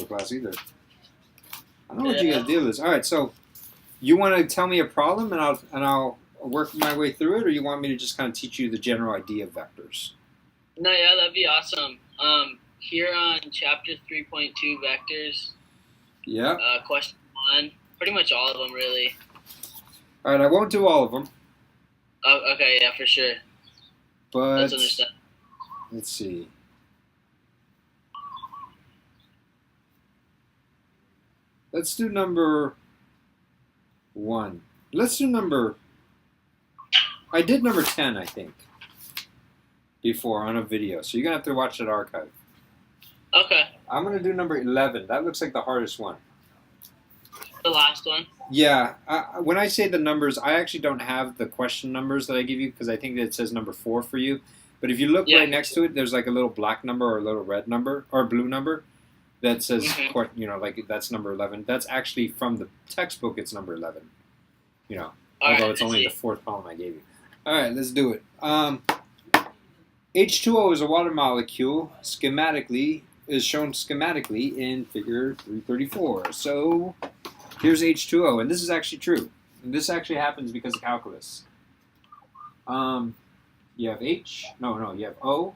class either. I don't know what you guys deal with this. All right, so you want to tell me a problem and I'll work my way through it, or you want me to just kind of teach you the general idea of vectors? No, yeah, that'd be awesome. Here on chapter 3.2 vectors. Yeah. Question 1. Pretty much all of them, really. All right, I won't do all of them. Oh, okay, yeah, for sure. But Let's understand. Let's see. Let's do number 1. Let's do number... I did number 10, I think, before on a video. So you're going to have to watch that archive. Okay. I'm going to do number 11. That looks like the hardest one. The last one? Yeah. When I say the numbers, I actually don't have the question numbers that I give you because I think that it says number 4 for you. But if you look right next to it, there's like a little black number or a little red number or blue number that says, like that's number 11. That's actually from the textbook. It's number 11. Although it's only the 4th column I gave you. All right, let's do it. H2O is a water molecule. Is shown schematically in Figure 334. So here's H2O, and this is actually true. And this actually happens because of calculus. You have H. No, you have O.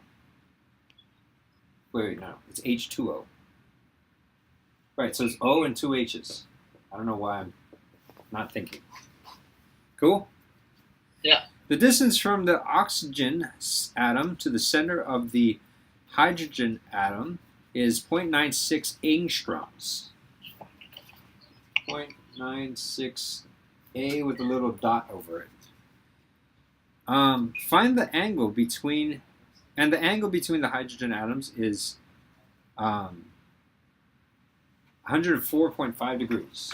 Wait, no. It's H2O. Right, so it's O and 2 H's. I don't know why I'm not thinking. Cool? Yeah. The distance from the oxygen atom to the center of the hydrogen atom is 0.96 angstroms. 0.96 A with a little dot over it. Find the angle between, and the angle between the hydrogen atoms is 104.5 degrees.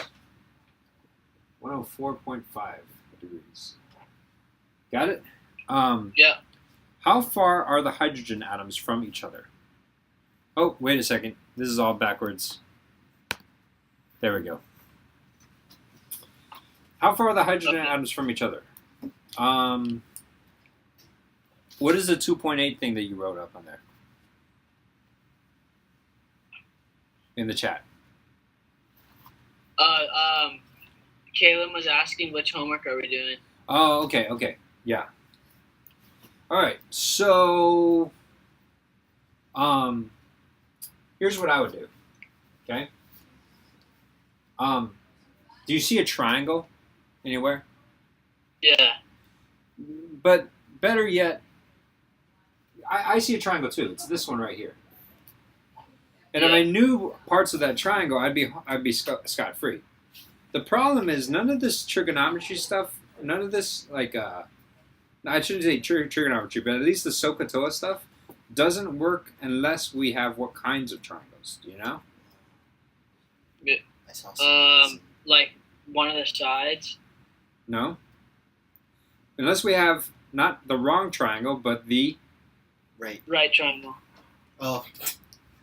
104.5 degrees. Got it? Yeah. How far are the hydrogen atoms from each other? Oh, wait a second. This is all backwards. There we go. How far are the hydrogen atoms from each other? What is the 2.8 thing that you wrote up on there? In the chat. Caleb was asking which homework are we doing? Oh, okay. Yeah. All right. So, here's what I would do. Okay. Do you see a triangle anywhere? Yeah. But better yet, I see a triangle too. It's this one right here. And if I knew parts of that triangle, I'd be scot-free. The problem is none of this trigonometry stuff, none of this I shouldn't say trigonometry, but at least the SOHCAHTOA stuff doesn't work unless we have what kinds of triangles. Do you know? Like one of the sides. No. Unless we have not the wrong triangle, but the right triangle. Oh.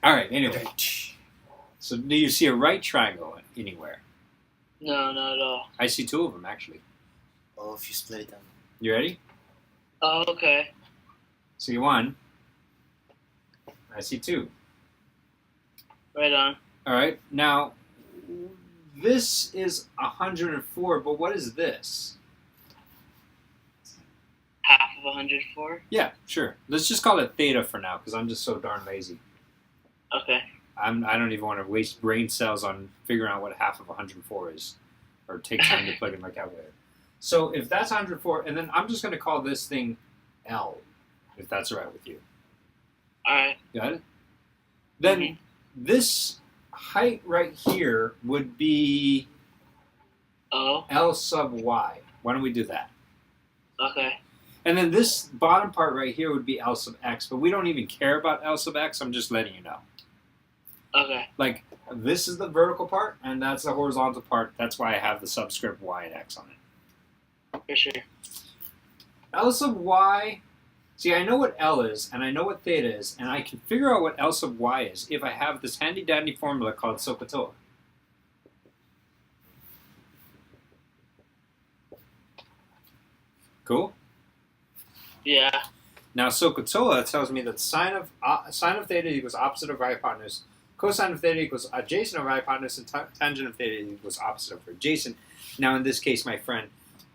All right. Anyway, so do you see a right triangle anywhere? No, not at all. I see 2 of them actually. Oh, if you split it down. You ready? Oh, okay. See 1. I see 2. Right on. All right. Now, this is 104, but what is this? Half of 104? Yeah, sure. Let's just call it theta for now, because I'm just so darn lazy. Okay. I don't even want to waste brain cells on figuring out what half of 104 is, or take time to plug in my calculator. So if that's 104, and then I'm just going to call this thing L, if that's all right with you. All right. Got it? Then this height right here would be L sub y. Why don't we do that? Okay. And then this bottom part right here would be L sub x, but we don't even care about L sub x. I'm just letting you know. Okay. Like, this is the vertical part, and that's the horizontal part. That's why I have the subscript y and x on it. For sure. L sub y, see, I know what L is, and I know what theta is, and I can figure out what L sub y is if I have this handy-dandy formula called SOHCAHTOA. Cool? Yeah. Now, SOHCAHTOA tells me that sine of theta equals opposite of hypotenuse cosine of theta equals adjacent over hypotenuse, and tangent of theta equals opposite over adjacent. Now, in this case, my friend,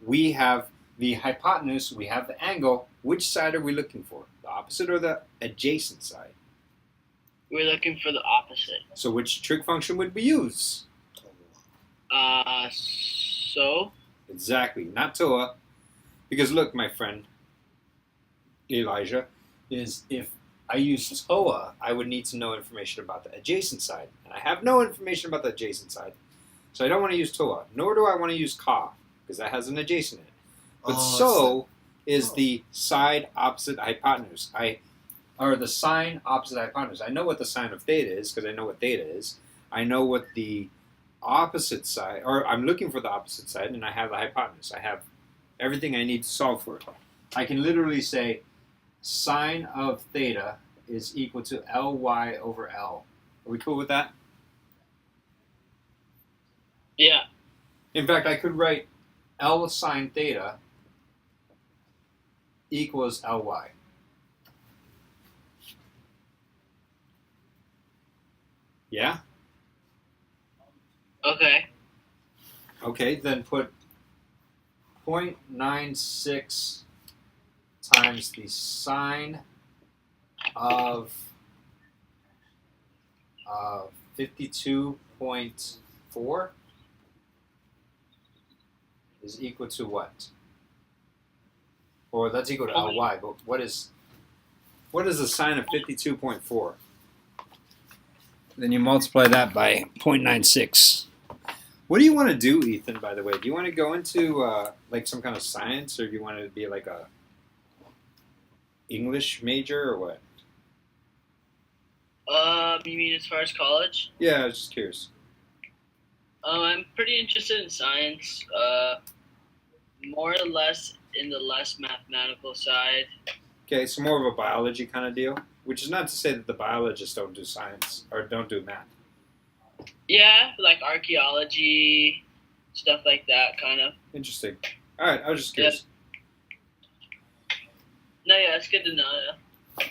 we have the hypotenuse, we have the angle. Which side are we looking for? The opposite or the adjacent side? We're looking for the opposite. So which trig function would we use? So? Exactly, not TOA. Because look, my friend, Elijah, is if I use TOA, I would need to know information about the adjacent side. And I have no information about the adjacent side. So I don't want to use TOA, nor do I want to use CA, because that has an adjacent in it. But is the side opposite hypotenuse. Or the sine opposite hypotenuse. I know what the sine of theta is, because I know what theta is. I know what the opposite side, or I'm looking for the opposite side, and I have the hypotenuse. I have everything I need to solve for it. I can literally say sine of theta is equal to Ly over L. Are we cool with that? Yeah. In fact, I could write L sine theta equals Ly. Yeah? Okay. Okay, then put 0.96 times the sine of 52.4 is equal to what? Or that's equal to Ly, but what is the sine of 52.4? Then you multiply that by 0.96. What do you want to do, Ethan, by the way? Do you want to go into like some kind of science, or do you want to be like a English major, or what? You mean as far as college? Yeah, I was just curious. I'm pretty interested in science. More or less in the less mathematical side. Okay, so more of a biology kind of deal, which is not to say that the biologists don't do science or don't do math. Yeah, like archaeology, stuff like that, kind of. Interesting. All right, I was just curious. No, yeah, it's good to know. Yeah.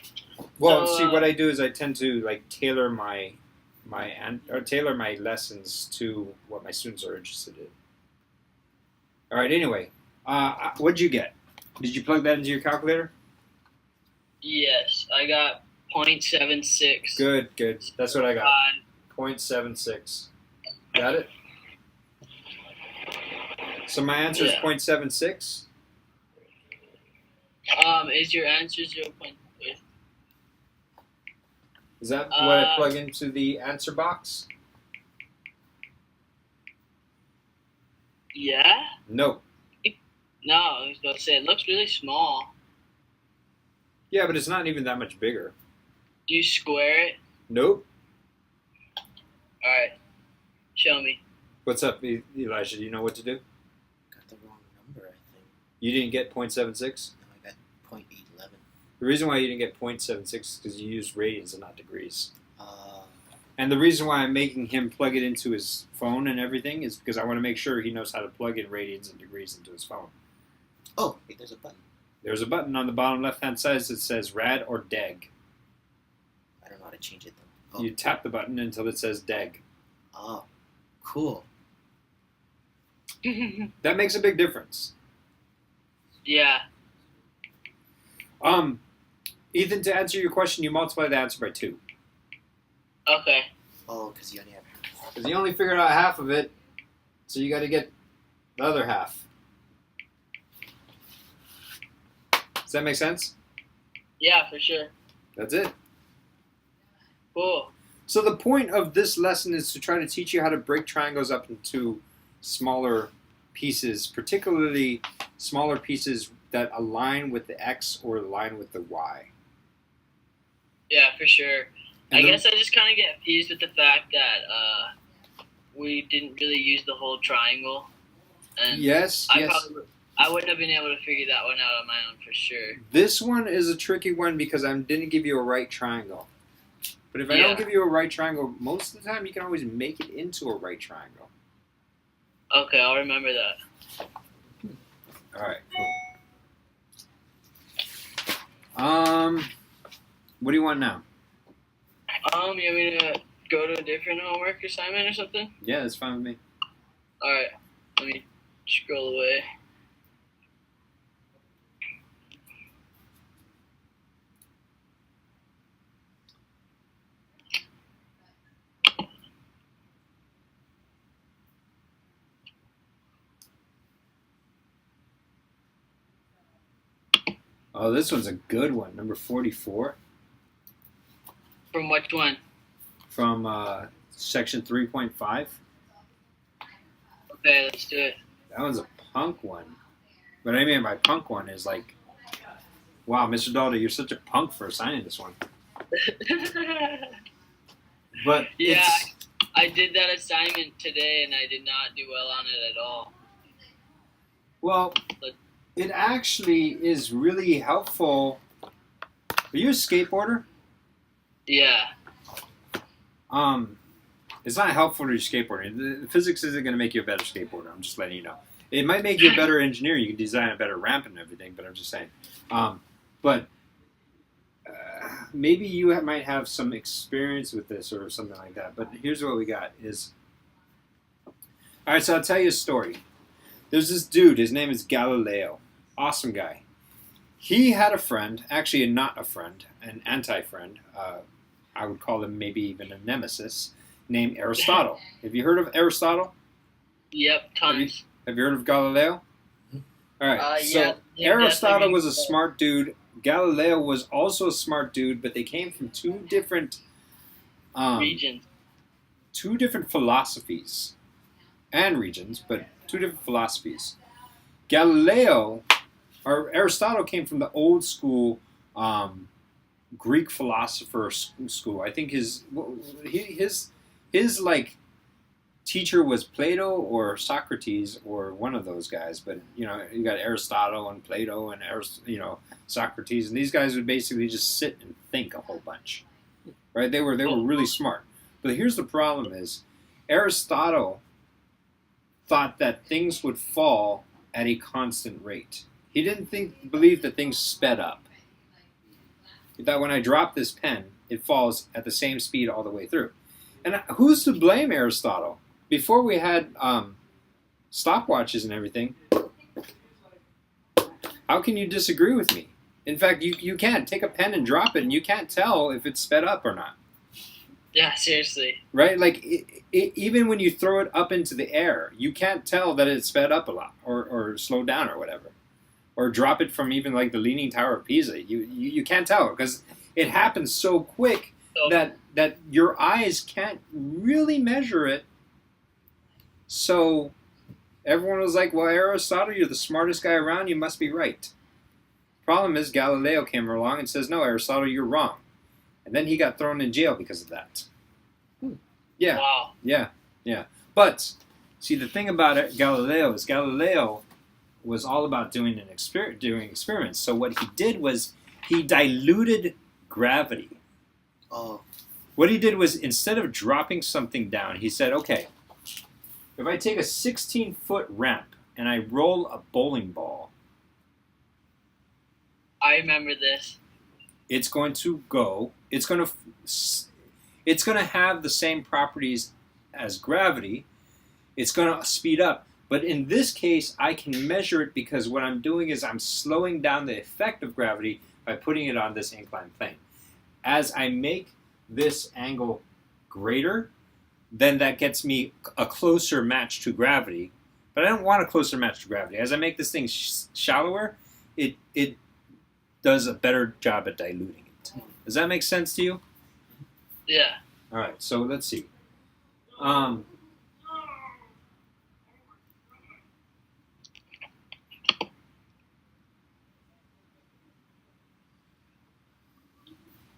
Well, So, see, what I do is I tend to like tailor my lessons to what my students are interested in. All right. Anyway, what'd you get? Did you plug that into your calculator? Yes, I got 0.76. Good. That's what I got. 0.76. Got it? So my answer is 0.76? Is your answer 0.3? Is that what I plug into the answer box? Yeah? No. No, I was about to say, it looks really small. Yeah, but it's not even that much bigger. Do you square it? Nope. Alright. Show me. What's up, Elijah? Do you know what to do? Got the wrong number, I think. You didn't get 0.76? No, I got 0.811. The reason why you didn't get 0.76 is because you used radians and not degrees. Uh, And the reason why I'm making him plug it into his phone and everything is because I want to make sure he knows how to plug in radians and degrees into his phone. oh, wait, there's a button. There's a button on the bottom left-hand side that says rad or deg. I don't know how to change it, though. Oh, You tap the button until it says deg. oh cool. That makes a big difference. Yeah. Ethan, to answer your question, you multiply the answer by 2. Okay. Oh, because you only have half. Because you only figured out half of it, so you got to get the other half. Does that make sense? Yeah, for sure. That's it. Cool. So the point of this lesson is to try to teach you how to break triangles up into smaller pieces, particularly smaller pieces that align with the X or align with the Y. Yeah, for sure. And I guess I just kind of get confused with the fact that we didn't really use the whole triangle. And Yes. I wouldn't have been able to figure that one out on my own for sure. This one is a tricky one because I didn't give you a right triangle. But if I don't Yeah. give you a right triangle, most of the time you can always make it into a right triangle. Okay, I'll remember that. All right, cool. What do you want now? You want me to go to a different homework assignment or something? Yeah, that's fine with me. All right, let me scroll away. Oh, this one's a good one. Number 44 From which one? from section 3.5. Okay, let's do it. That one's a punk one. What I mean by punk one is like, wow, Mr. Dalton, you're such a punk for assigning this one. But Yeah, it's, I did that assignment today, and I did not do well on it at all. well, it actually is really helpful. Are you a skateboarder? Yeah. It's not helpful to your skateboarding. The physics isn't going to make you a better skateboarder. I'm just letting you know. It might make you a better engineer. You can design a better ramp and everything, but I'm just saying. But maybe you might have some experience with this or something like that. But here's what we got is... All right, so I'll tell you a story. There's this dude. His name is Galileo. Awesome guy. He had a friend, actually not a friend, an anti-friend. I would call him maybe even a nemesis, named Aristotle. Have you heard of Aristotle? Yep, tons. Have you heard of Galileo? All right. Yeah, So Aristotle was a smart dude. Galileo was also a smart dude, but they came from two different regions. two different philosophies and regions, but two different philosophies. Galileo or Aristotle came from the old school Greek philosopher school. I think his like teacher was Plato or Socrates or one of those guys. But you know, you got Aristotle and Plato and Socrates, and these guys would basically just sit and think a whole bunch, right? They were really smart. But here's the problem: is Aristotle thought that things would fall at a constant rate. He didn't believe that things sped up. He thought when I drop this pen, it falls at the same speed all the way through. And who's to blame Aristotle? Before we had stopwatches and everything, how can you disagree with me? In fact, you can't take a pen and drop it, and you can't tell if it's sped up or not. Yeah, seriously. Right? Like, even when you throw it up into the air, you can't tell that it's sped up a lot or slowed down or whatever. Or drop it from even like the Leaning Tower of Pisa. You can't tell because it happens so quick that your eyes can't really measure it. So everyone was like, well, Aristotle, you're the smartest guy around, you must be right. Problem is, Galileo came along and says, no, Aristotle, you're wrong. And then he got thrown in jail because of that. Yeah. Wow. Yeah. But, see, the thing about it, Galileo was all about doing experiments. So what he did was he diluted gravity. Oh. What he did was instead of dropping something down, he said, okay, if I take a 16-foot ramp and I roll a bowling ball, I remember this. it's going to have the same properties as gravity. It's going to speed up. But in this case, I can measure it because what I'm doing is I'm slowing down the effect of gravity by putting it on this inclined plane. As I make this angle greater, then that gets me a closer match to gravity. But I don't want a closer match to gravity. As I make this thing shallower, it does a better job at diluting it. Does that make sense to you? Yeah. All right, so let's see. All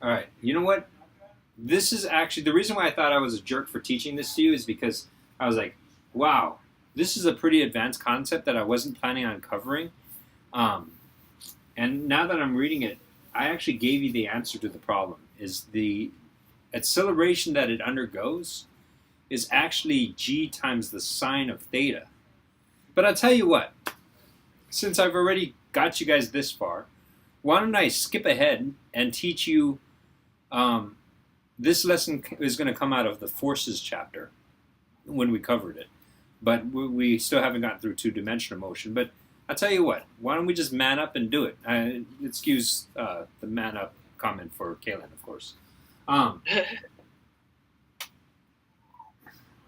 right, you know what? This is actually, the reason why I thought I was a jerk for teaching this to you is because I was like, wow, this is a pretty advanced concept that I wasn't planning on covering. And now that I'm reading it, I actually gave you the answer to the problem. Is the acceleration that it undergoes is actually g times the sine of theta. But I'll tell you what, since I've already got you guys this far, why don't I skip ahead and teach you this lesson is going to come out of the forces chapter when we covered it, but we still haven't gotten through two-dimensional motion. But I'll tell you what, why don't we just man up and do it? Excuse the man up comment for Kaylin, of course.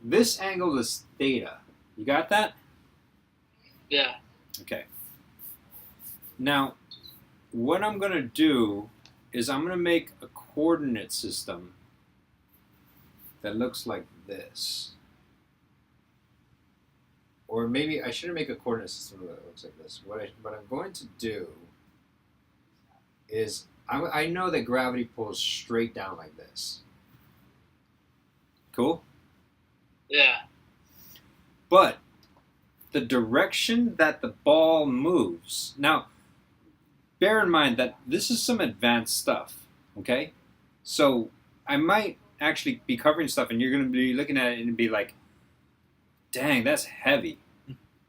This angle is theta. You got that? Yeah. Okay. Now, what I'm going to do is I'm going to make a coordinate system that looks like this. Or maybe I shouldn't make a coordinate system that looks like this. What I'm going to do is I know that gravity pulls straight down like this. Cool? Yeah. But the direction that the ball moves. Now, bear in mind that this is some advanced stuff, okay? So I might actually be covering stuff and you're going to be looking at it and be like, dang, that's heavy.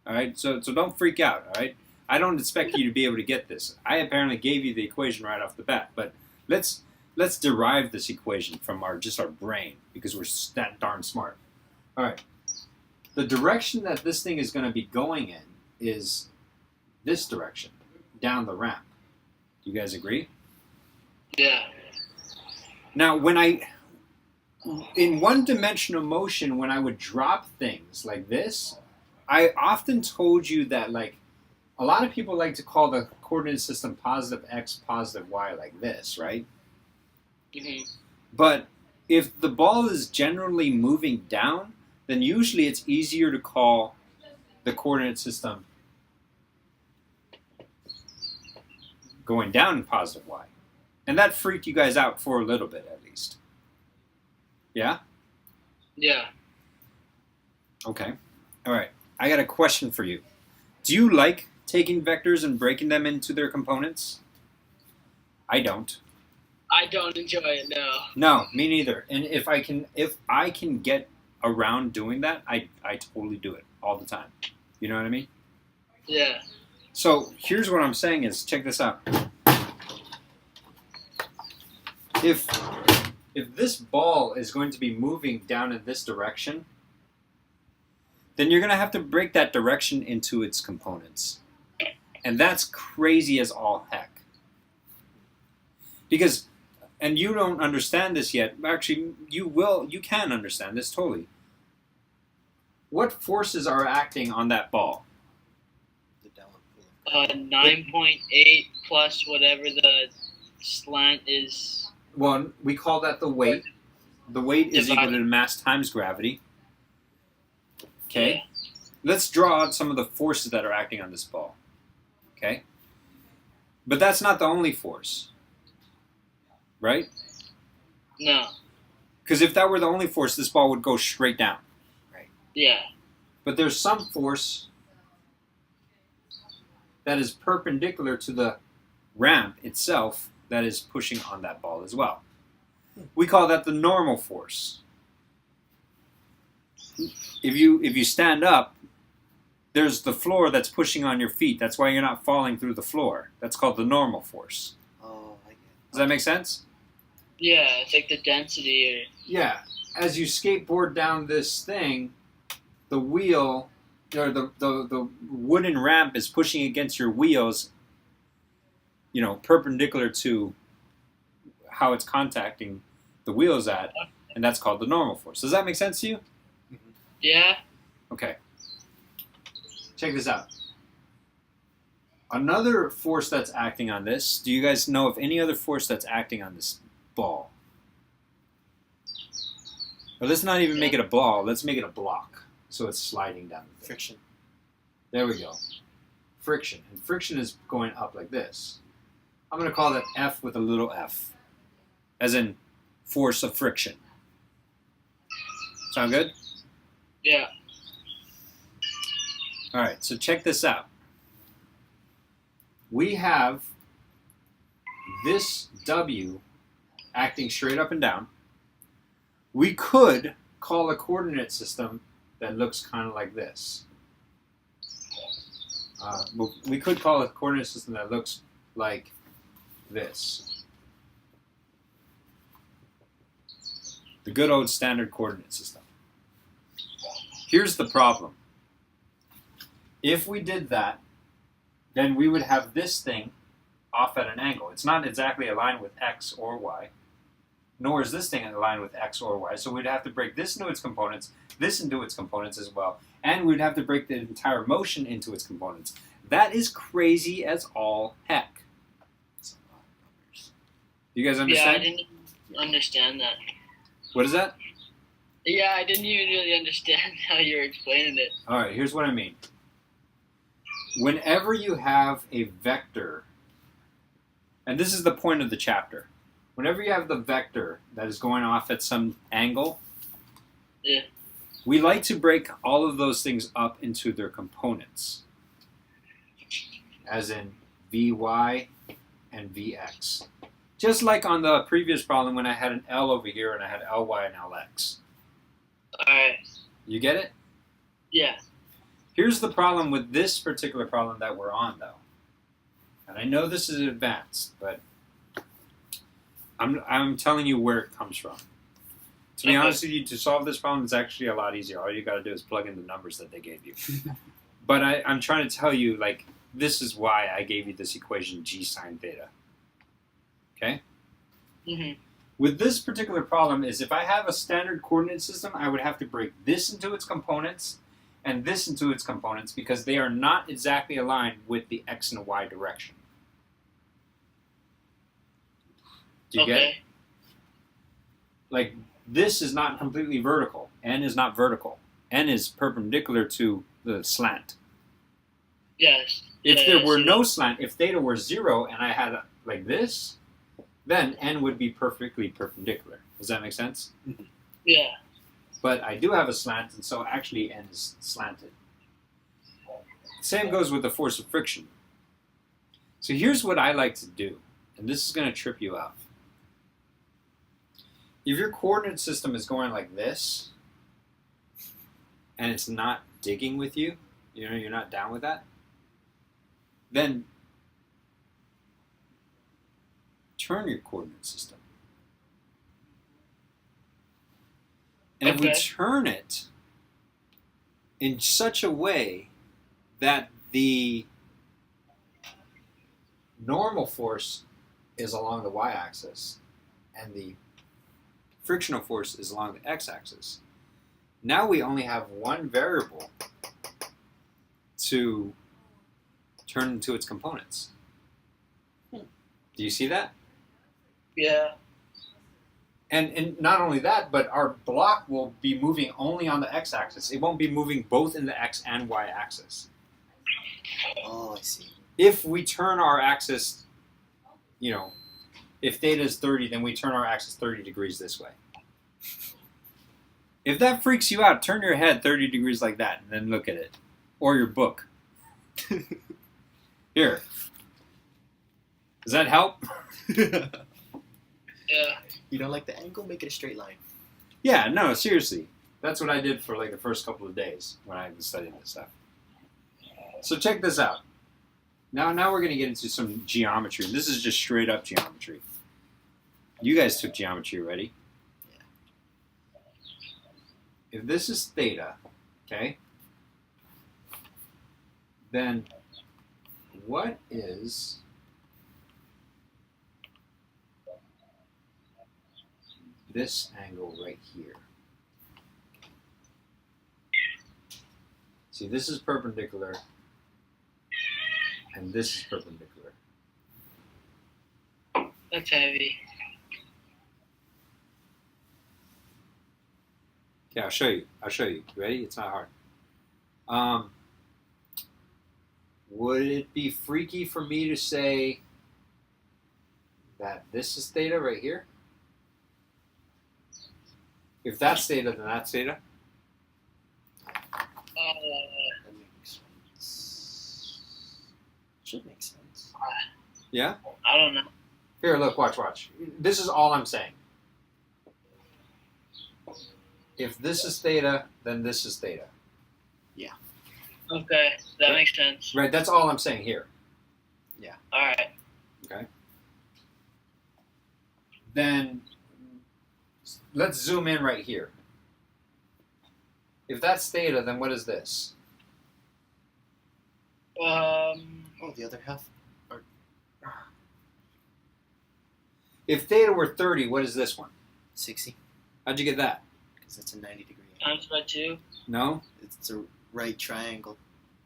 All right? So don't freak out, all right? I don't expect you to be able to get this. I apparently gave you the equation right off the bat, but let's derive this equation from our brain because we're that darn smart. All right. The direction that this thing is going to be going in is this direction, down the ramp. Do you guys agree? Yeah. Now, in one-dimensional motion, when I would drop things like this, I often told you that, like, a lot of people like to call the coordinate system positive x, positive y, like this, right? Mm-hmm. But if the ball is generally moving down, then usually it's easier to call the coordinate system going down in positive y. And that freaked you guys out for a little bit, at least. Yeah? Yeah. Okay. All right. I got a question for you. Do you like taking vectors and breaking them into their components? I don't. I don't enjoy it, no. No, me neither. And if I can get around doing that, I totally do it all the time. You know what I mean? Yeah. So here's what I'm saying is, check this out. If this ball is going to be moving down in this direction, then you're going to have to break that direction into its components. And that's crazy as all heck. Because, and you don't understand this yet, actually you can understand this totally. What forces are acting on that ball? The downward pull. 9.8 plus whatever the slant is. Well, we call that the weight. The weight is equal to Divided. the mass times gravity. Okay? Yeah. Let's draw out some of the forces that are acting on this ball. Okay? But that's not the only force. Right? No. Because if that were the only force, this ball would go straight down. Yeah. But there's some force that is perpendicular to the ramp itself that is pushing on that ball as well. We call that the normal force. If you stand up, there's the floor that's pushing on your feet. That's why you're not falling through the floor. That's called the normal force. Oh, I get it. Does that make sense? Yeah, it's like the density or... Yeah. As you skateboard down this thing, the wheel, or the wooden ramp is pushing against your wheels, perpendicular to how it's contacting the wheels at, and that's called the normal force. Does that make sense to you? Yeah? Okay. Check this out. Another force that's acting on this, do you guys know of any other force that's acting on this ball? Or let's not even make it a ball, let's make it a block. So it's sliding down. Friction. There we go. Friction. And friction is going up like this. I'm going to call that F with a little f. As in force of friction. Sound good? Yeah. Alright, so check this out. We have this W acting straight up and down. We could call a coordinate system that looks kind of like this. We could call a coordinate system that looks like this. The good old standard coordinate system. Here's the problem. If we did that, then we would have this thing off at an angle. It's not exactly aligned with x or y, nor is this thing aligned with x or y. So we'd have to break this into its components, this into its components as well, and we'd have to break the entire motion into its components. That is crazy as all heck. You guys Yeah, understand? I didn't understand that. What is that? Yeah, I didn't even really understand how you were explaining it. All right, here's what I mean. Whenever you have a vector, and this is the point of the chapter, whenever you have the vector that is going off at some angle, Yeah. we like to break all of those things up into their components, as in Vy and Vx. Just like on the previous problem when I had an L over here and I had Ly and Lx. Alright. You get it? Yeah. Here's the problem with this particular problem that we're on, though. And I know this is advanced, but I'm telling you where it comes from. To be honest with you, to solve this problem, it's actually a lot easier. All you got to do is plug in the numbers that they gave you. But I'm trying to tell you, like, this is why I gave you this equation g sine theta. Okay? Mm-hmm. With this particular problem is if I have a standard coordinate system, I would have to break this into its components and this into its components because they are not exactly aligned with the x and y direction. Do you get it? Like, this is not completely vertical. N is not vertical. N is perpendicular to the slant. Yes. If there were no slant, if theta were 0 and I had like this, then N would be perfectly perpendicular. Does that make sense? Yeah. But I do have a slant, and so actually N is slanted. Same goes with the force of friction. So here's what I like to do, and this is going to trip you out. If your coordinate system is going like this, and it's not digging with you, you know, you're not down with that, then turn your coordinate system. And if we turn it in such a way that the normal force is along the y-axis and the frictional force is along the x-axis, now we only have one variable to turn into its components. Do you see that? Yeah. And not only that, but our block will be moving only on the x-axis. It won't be moving both in the x and y-axis. Oh, I see. If we turn our axis, you know, if theta is 30, then we turn our axis 30 degrees this way. If that freaks you out, turn your head 30 degrees like that and then look at it. Or your book. Here. Does that help? Yeah. You don't like the angle? Make it a straight line. Yeah, no, seriously. That's what I did for like the first couple of days when I was studying this stuff. So check this out. Now we're going to get into some geometry. This is just straight up geometry. You guys took geometry already. Yeah. If this is theta, okay, then what is this angle right here? See, this is perpendicular, and this is perpendicular. That's heavy. Okay, I'll show you. You ready? It's not hard. Would it be freaky for me to say that this is theta right here? If that's theta, then that's theta. That makes sense. Should make sense. Yeah? I don't know. Here, look, watch. This is all I'm saying. If this is theta, then this is theta. Okay, that makes sense. Right, that's all I'm saying here. Alright. Okay? Then let's zoom in right here. If that's theta, then what is this? Oh, the other half. If theta were 30, what is this one? 60. How'd you get that? Because that's a 90-degree angle. Times by 2. No? It's a right triangle.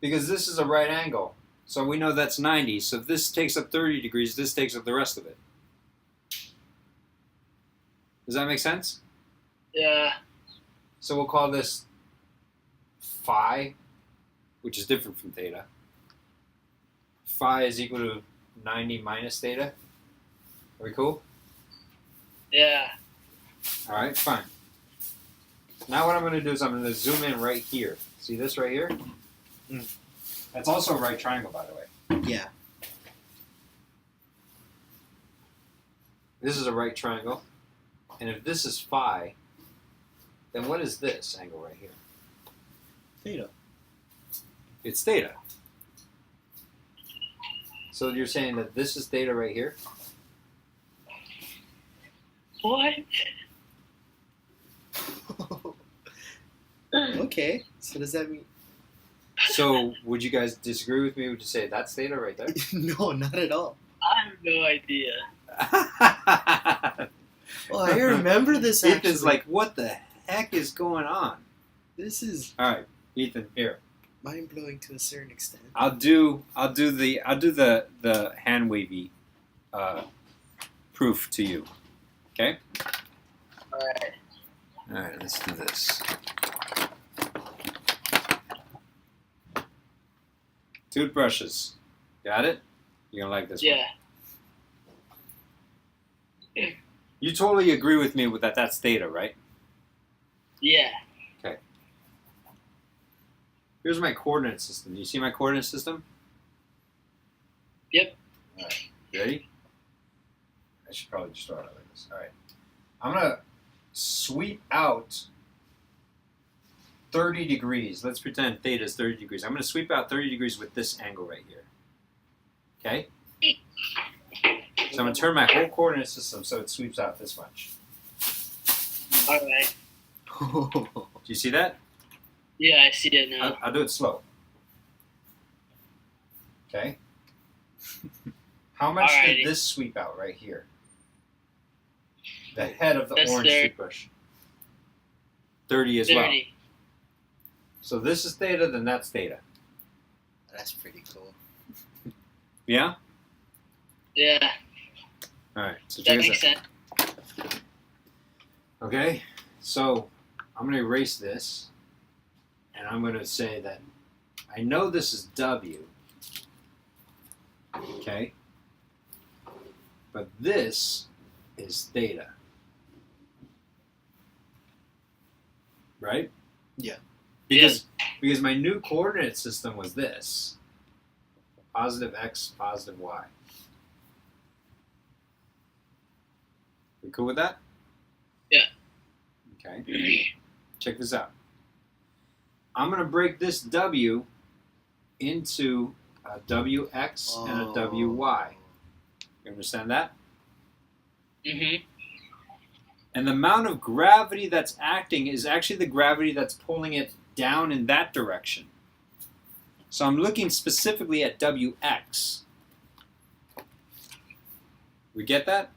Because this is a right angle. So we know that's 90. So if this takes up 30 degrees, this takes up the rest of it. Does that make sense? Yeah. So we'll call this phi, which is different from theta. Phi is equal to 90 minus theta. Are we cool? Yeah. All right, fine. Now what I'm going to do is I'm going to zoom in right here. See this right here? Mm. That's also a right triangle, by the way. Yeah. This is a right triangle. And if this is phi, then what is this angle right here? Theta. It's theta. So you're saying that this is theta right here? What? Okay. So does that mean? So would you guys disagree with me? Would you say that's theta right there? No, not at all. I have no idea. Oh, I remember this. Actually. Ethan's like, what the heck is going on? This is All right, Ethan, here. mind blowing to a certain extent. I'll do the hand wavy proof to you. Okay? Alright. All right, let's do this. Toothbrushes. Got it? You're gonna like this one. Yeah. You totally agree with me with that. That's theta, right? Yeah. Here's my coordinate system. You see my coordinate system? Yep. All right. You ready? I should probably just start out like this. All right. I'm going to sweep out 30 degrees. Let's pretend theta is 30 degrees. I'm going to sweep out 30 degrees with this angle right here. Okay? So I'm going to turn my whole coordinate system so it sweeps out this much. Alright. Do you see that? Yeah, I see it now. I'll do it slow. Okay? How much Alrighty. did this sweep out right here? The head of the That's orange 30. toothbrush. 30 as well. 30. So this is theta, then that's theta. That's pretty cool. Yeah? Yeah. Alright, so That check makes this out. sense. Okay, so I'm going to erase this. And I'm going to say that I know this is W. Okay? But this is theta. Right? Yeah. Because my new coordinate system was this. Positive X, positive Y. We cool with that? Yeah. Okay. Check this out. I'm going to break this W into a WX and a WY. You understand that? Mm-hmm. And the amount of gravity that's acting is actually the gravity that's pulling it down in that direction. So I'm looking specifically at WX. We get that?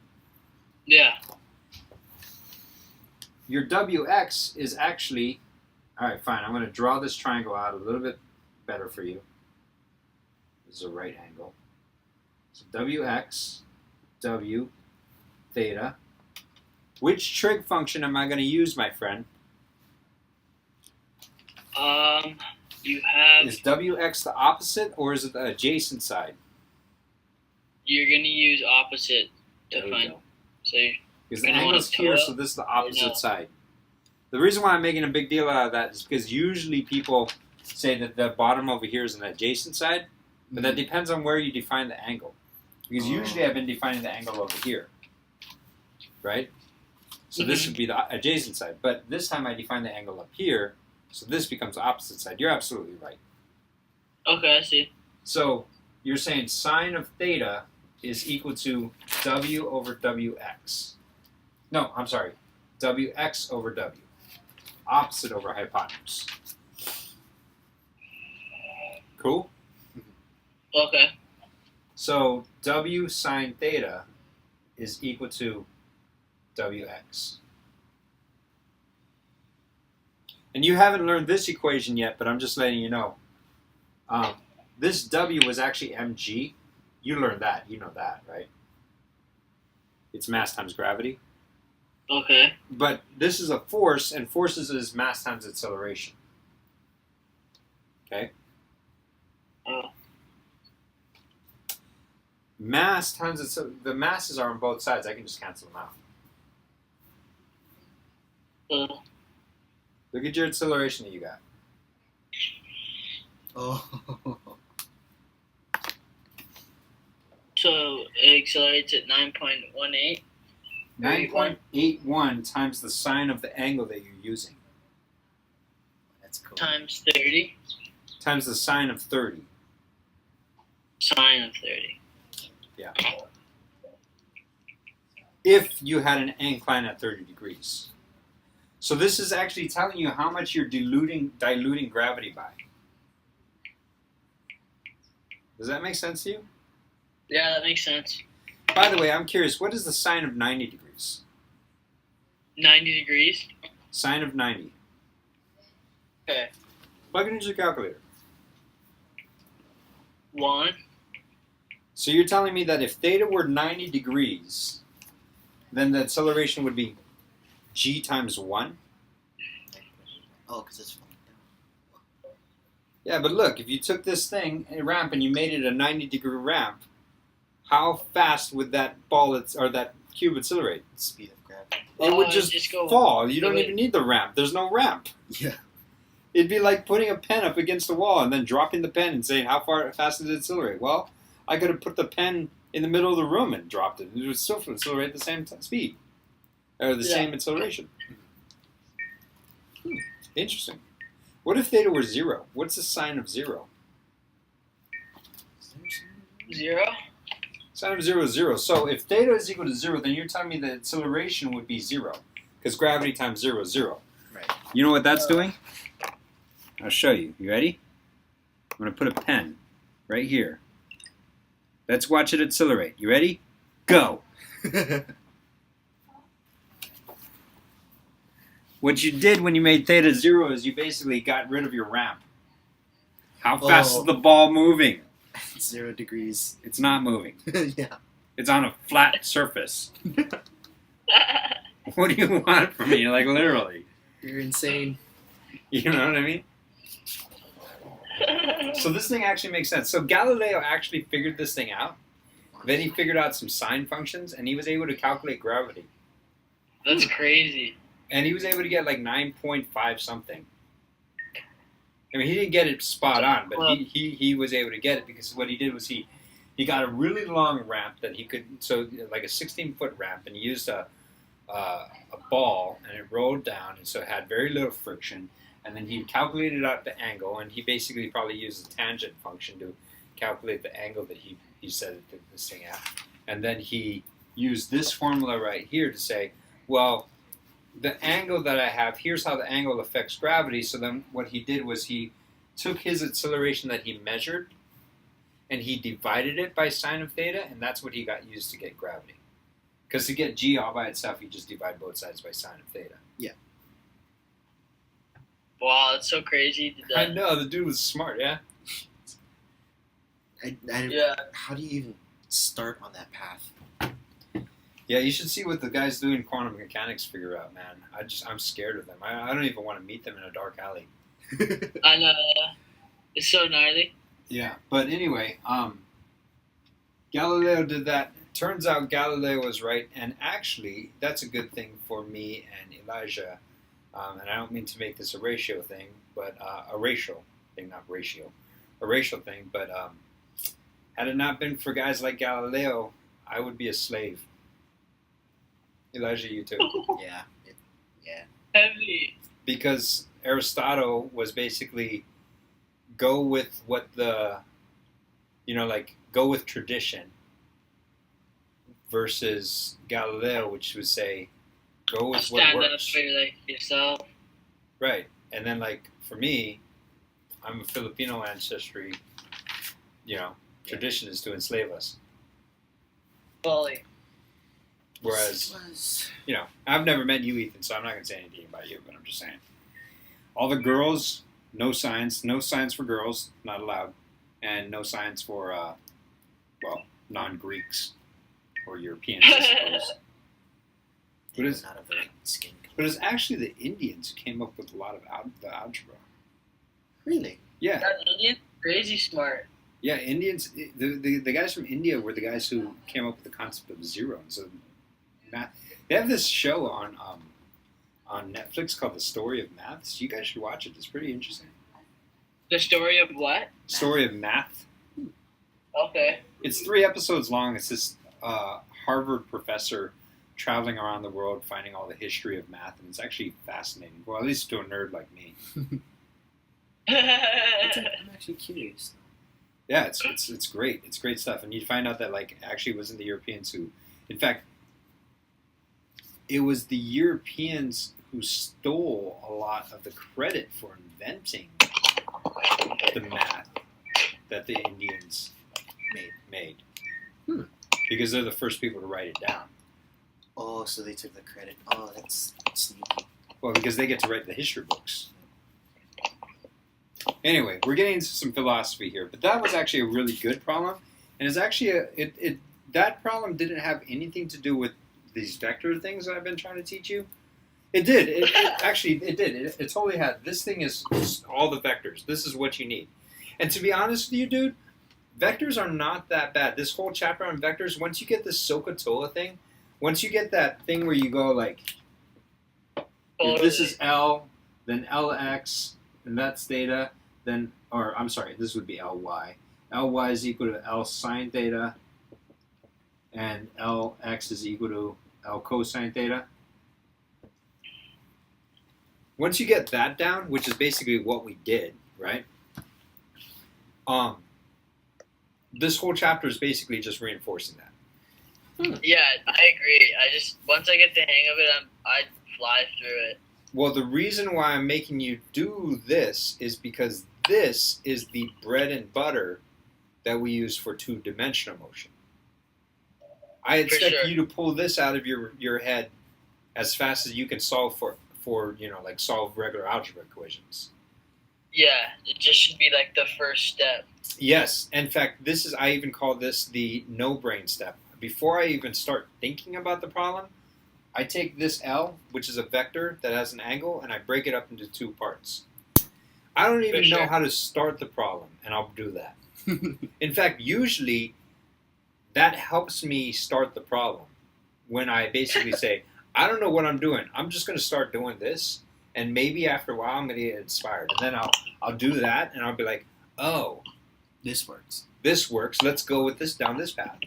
Yeah. Your WX is actually... Alright, fine. I'm going to draw this triangle out a little bit better for you. This is a right angle. So WX, W, theta. Which trig function am I going to use, my friend? You have. Is WX the opposite or is it the adjacent side? You're gonna use opposite to There we find. go. So you- Because the You're gonna angle's want here, to so this is the opposite no? side. The reason why I'm making a big deal out of that is because usually people say that the bottom over here is an adjacent side, but that depends on where you define the angle. Because usually I've been defining the angle over here, right? So this should be the adjacent side. But this time I define the angle up here, so this becomes the opposite side. You're absolutely right. Okay, I see. So you're saying sine of theta is equal to W over WX. No, I'm sorry. Wx over W. Opposite over hypotenuse. Cool? Okay. So W sine theta is equal to Wx. And you haven't learned this equation yet, but I'm just letting you know. This W was actually mg. You learned that. You know that, right? It's mass times gravity. Okay. But this is a force, and forces is mass times acceleration. Okay? Oh. Mass times the masses are on both sides. I can just cancel them out. Look at your acceleration that you got. Oh. So it accelerates at 9.18. 9.81 times the sine of the angle that you're using. That's cool. Times 30. Times the sine of 30. Sine of 30. Yeah. If you had an incline at 30 degrees. So this is actually telling you how much you're diluting gravity by. Does that make sense to you? Yeah, that makes sense. By the way, I'm curious, what is the sine of 90 degrees? 90 degrees. Sine of 90. Okay. Plug it into your calculator. 1. So you're telling me that if theta were 90 degrees, then the acceleration would be g times 1? Oh, because it's falling down. Yeah, but look, if you took this thing, a ramp, and you made it a 90-degree ramp, how fast would that ball or that cube accelerate? Speed of gravity. It would it'd just go. fall. You don't would- even need the ramp. There's no ramp. Yeah. It'd be like putting a pen up against the wall and then dropping the pen and saying, how fast did it accelerate? Well, I could have put the pen in the middle of the room and dropped it. It would still accelerate at the same speed. Or the same acceleration. Interesting. What if theta were 0? What's the sine of 0? 0. Sine of 0 is 0. So if theta is equal to 0, then you're telling me the acceleration would be 0. Because gravity times 0 is 0. Right. You know what that's doing? I'll show you. You ready? I'm going to put a pen right here. Let's watch it accelerate. You ready? Go! What you did when you made theta 0 is you basically got rid of your ramp. How fast is the ball moving? 0 degrees. It's not moving. Yeah. It's on a flat surface. What do you want from me? Like, literally. You're insane. You know what I mean? So this thing actually makes sense. So Galileo actually figured this thing out. Then he figured out some sine functions, and he was able to calculate gravity. That's crazy. And he was able to get like 9.5 something. I mean, he didn't get it spot on, but he was able to get it because what he did was he got a really long ramp that he could, so like a 16-foot ramp, and he used a ball, and it rolled down, and so it had very little friction. And then he calculated out the angle, and he basically probably used a tangent function to calculate the angle that he set this thing at. And then he used this formula right here to say, well, the angle that I have, here's how the angle affects gravity. So then what he did was he took his acceleration that he measured, and he divided it by sine of theta, and that's what he got used to get gravity. Because to get g all by itself, you just divide both sides by sine of theta. Wow, that's so crazy. I know, the dude was smart, yeah? Yeah. How do you even start on that path? Yeah, you should see what the guys doing quantum mechanics figure out, man. I'm scared of them. I don't even want to meet them in a dark alley. I know. It's so gnarly. Yeah, but anyway, Galileo did that. Turns out Galileo was right, and actually, that's a good thing for me and Elijah. And I don't mean to make this a ratio thing, but a racial thing, not ratio. A racial thing, but had it not been for guys like Galileo, I would be a slave. Elijah, you too. Yeah. Yeah. Heavy. Because Aristotle was basically go with what the, go with tradition versus Galileo, which would say, Go with what Stand up works. for like yourself. Right. And then, like, for me, I'm a Filipino ancestry, tradition is to enslave us. Fully. Whereas, Was I've never met you, Ethan, so I'm not going to say anything about you, but I'm just saying. All the girls, no science for girls, not allowed. And no science for, non-Greeks or Europeans, I suppose. But it's, not of the right skin color. but it's actually the Indians who came up with a lot of the algebra. Really? Yeah. That Indian crazy smart. Yeah, Indians. The guys from India were the guys who came up with the concept of zero. So, math. They have this show on Netflix called The Story of Maths. You guys should watch it. It's pretty interesting. The story of what? Story of Math. Okay. It's 3 episodes long. It's this Harvard professor traveling around the world, finding all the history of math, and it's actually fascinating. Well, at least to a nerd like me. I'm actually curious. Yeah, it's great. It's great stuff, and you find out that actually it wasn't the Europeans who, in fact, it was the Europeans who stole a lot of the credit for inventing the math that the Indians made. Because they're the first people to write it down. Oh, so they took the credit. Oh, that's sneaky. Well, because they get to write the history books. Anyway, we're getting into some philosophy here, but that was actually a really good problem, and it's actually that problem didn't have anything to do with these vector things that I've been trying to teach you. It did. It did. It totally had. This thing is all the vectors. This is what you need. And to be honest with you, dude, vectors are not that bad. This whole chapter on vectors, once you get this SOHCAHTOA thing, once you get that thing where you go like, if this is L, then LX, and that's theta, then, or I'm sorry, this would be LY. LY is equal to L sine theta, and LX is equal to L cosine theta. Once you get that down, which is basically what we did, right? This whole chapter is basically just reinforcing that. Yeah, I agree. Once I get the hang of it, I fly through it. Well, the reason why I'm making you do this is because this is the bread and butter that we use for two-dimensional motion. I expect you to pull this out of your head as fast as you can solve for solve regular algebra equations. Yeah, it just should be like the first step. Yes, in fact, I even call this the no-brain step. Before I even start thinking about the problem, I take this L, which is a vector that has an angle, and I break it up into 2 parts. I don't even know how to start the problem, and I'll do that. In fact, usually that helps me start the problem when I basically say, I don't know what I'm doing. I'm just going to start doing this, and maybe after a while I'm going to get inspired. And then I'll do that, and I'll be like, oh, This works. this works. Let's go with this down this path.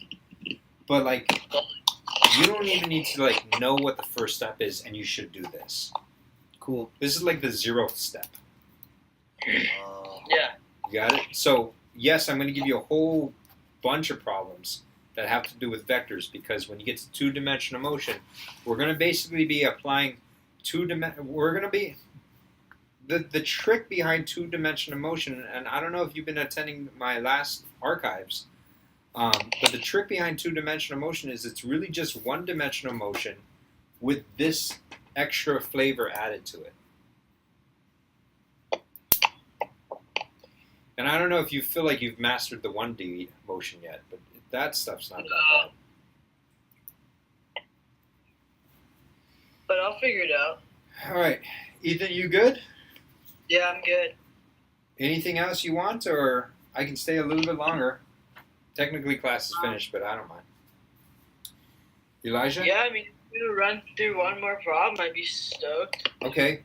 But you don't even need to know what the first step is, and you should do this. Cool. This is like the 0th step. Yeah. You got it? So, yes, I'm going to give you a whole bunch of problems that have to do with vectors, because when you get to two-dimensional motion, we're going to basically be applying we're going to be the trick behind two-dimensional motion, and I don't know if you've been attending my last archives, but the trick behind two-dimensional motion is it's really just one-dimensional motion with this extra flavor added to it. And I don't know if you feel like you've mastered the 1D motion yet, but that stuff's not that bad. But I'll figure it out. All right. Ethan, you good? Yeah, I'm good. Anything else you want, or I can stay a little bit longer? Technically, class is finished, but I don't mind. Elijah? Yeah, I mean, if we run through one more problem, I'd be stoked. Okay.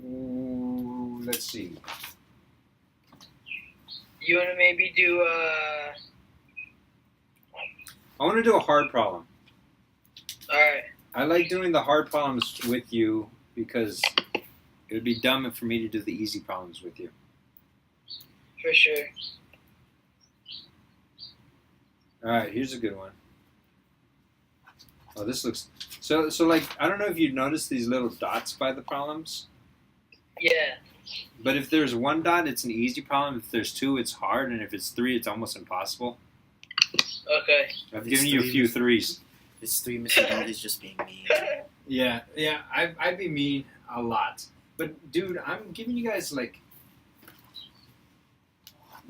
Ooh, let's see. You want to maybe do I want to do a hard problem. Alright. I like doing the hard problems with you because it would be dumb for me to do the easy problems with you. For sure. All right, here's a good one. Oh, this looks so. So like, I don't know if you noticed these little dots by the problems, Yeah. but if there's one dot, it's an easy problem. If there's two, it's hard, and if it's three, it's almost impossible. Okay. I've It's given you a three. few threes. It's 3 missing dollars just being mean. Yeah, yeah, I'd be mean a lot. But, dude, I'm giving you guys, like,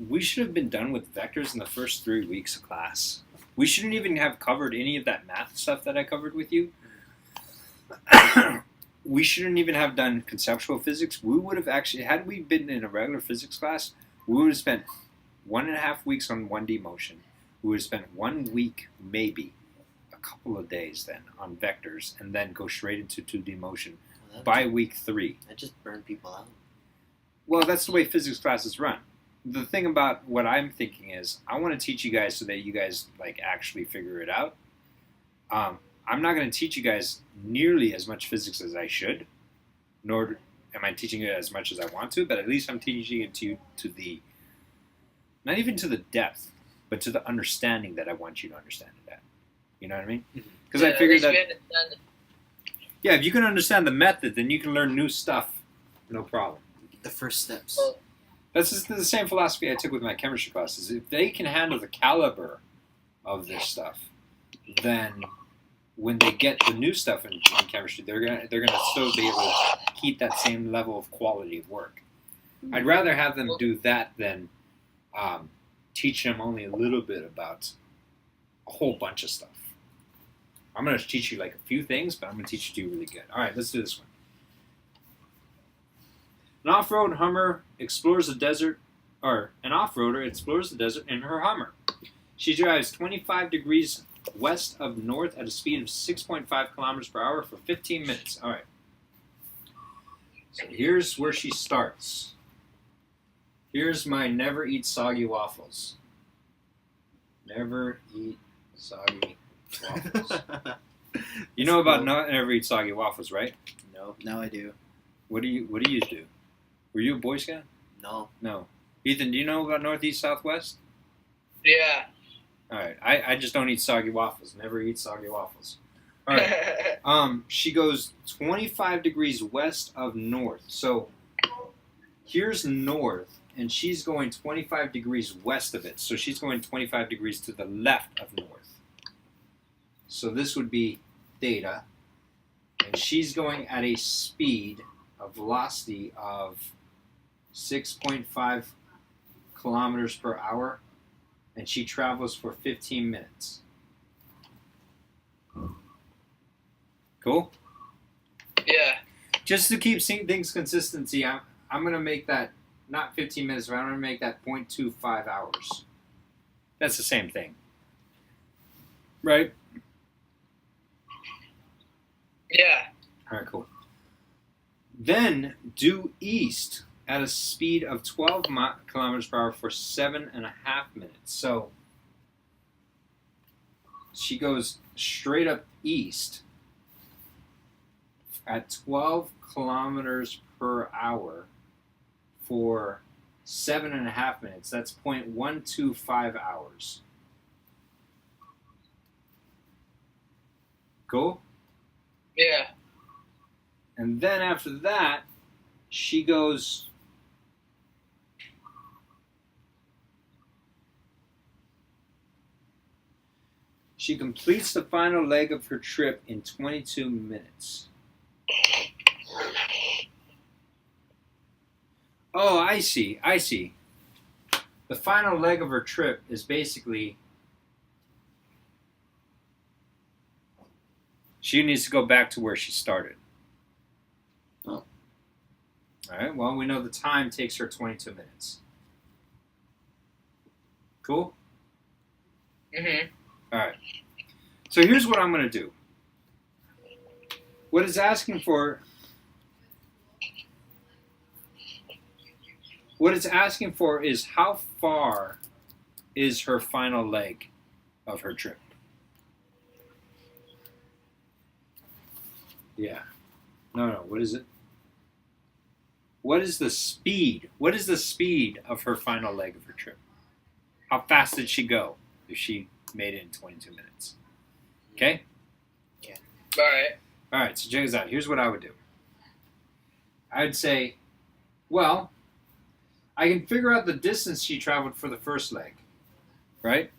we should have been done with vectors in the first 3 weeks of class. We shouldn't even have covered any of that math stuff that I covered with you. We shouldn't even have done conceptual physics. We would have actually, had we been in a regular physics class, we would have spent 1.5 weeks on 1D motion. We would have spent 1 week, maybe, a couple of days then on vectors, and then go straight into 2D motion Well, by week 3. that just burned people out. Well, that's the way physics classes run. The thing about what I'm thinking is, I want to teach you guys so that you guys like actually figure it out. I'm not going to teach you guys nearly as much physics as I should, nor am I teaching it as much as I want to. But at least I'm teaching it to the, not even to the depth, but to the understanding that I want you to understand it at. You know what I mean? Because I figured that. Yeah, if you can understand the method, then you can learn new stuff. No problem. The first steps. Well, That's just the same philosophy I took with my chemistry classes. If they can handle the caliber of this stuff, then when they get the new stuff in chemistry, they're gonna still be able to keep that same level of quality of work. I'd rather have them do that than teach them only a little bit about a whole bunch of stuff. I'm going to teach you like a few things, but I'm going to teach you really good. All right, let's do this one. An off-road Hummer explores the desert, or an off-roader explores the desert in her Hummer. She drives 25 degrees west of north at a speed of 6.5 kilometers per hour for 15 minutes. All right. So here's where she starts. Here's my never eat soggy waffles. Never eat soggy waffles. You know about never eat soggy waffles, right? No, now I do. What do you do? Were you a Boy Scout? No. No. Ethan, do you know about Northeast Southwest? yeah. All right. I just don't eat soggy waffles. Never eat soggy waffles. All right. She goes 25 degrees west of north. So here's north, and she's going 25 degrees west of it. So she's going 25 degrees to the left of north. So this would be theta. And she's going at a speed, a velocity of 6.5 kilometers per hour. And she travels for 15 minutes. Cool? yeah. Just to keep things consistency, I'm going to make that not 15 minutes, but I'm going to make that 0.25 hours. That's the same thing. Right? Yeah. All right, cool. Then due east at a speed of 12 kilometers per hour for 7.5 minutes. So she goes straight up east at 12 kilometers per hour for 7.5 minutes. That's 0.125 hours. Cool? Yeah. And then after that, she goes she completes the final leg of her trip in 22 minutes. Oh, I see. The final leg of her trip is basically she needs to go back to where she started. Oh. All right, well, we know the time takes her 22 minutes. Cool? Mhm. All right. So here's what I'm going to do. What it's asking for is how far is her final leg of her trip? Yeah. No, what is it? What is the speed? What is the speed of her final leg of her trip? How fast did she go if she made it in 22 minutes? Okay? All right. All right, so check this out. Here's what I would do. I'd say, well, I can figure out the distance she traveled for the first leg, right?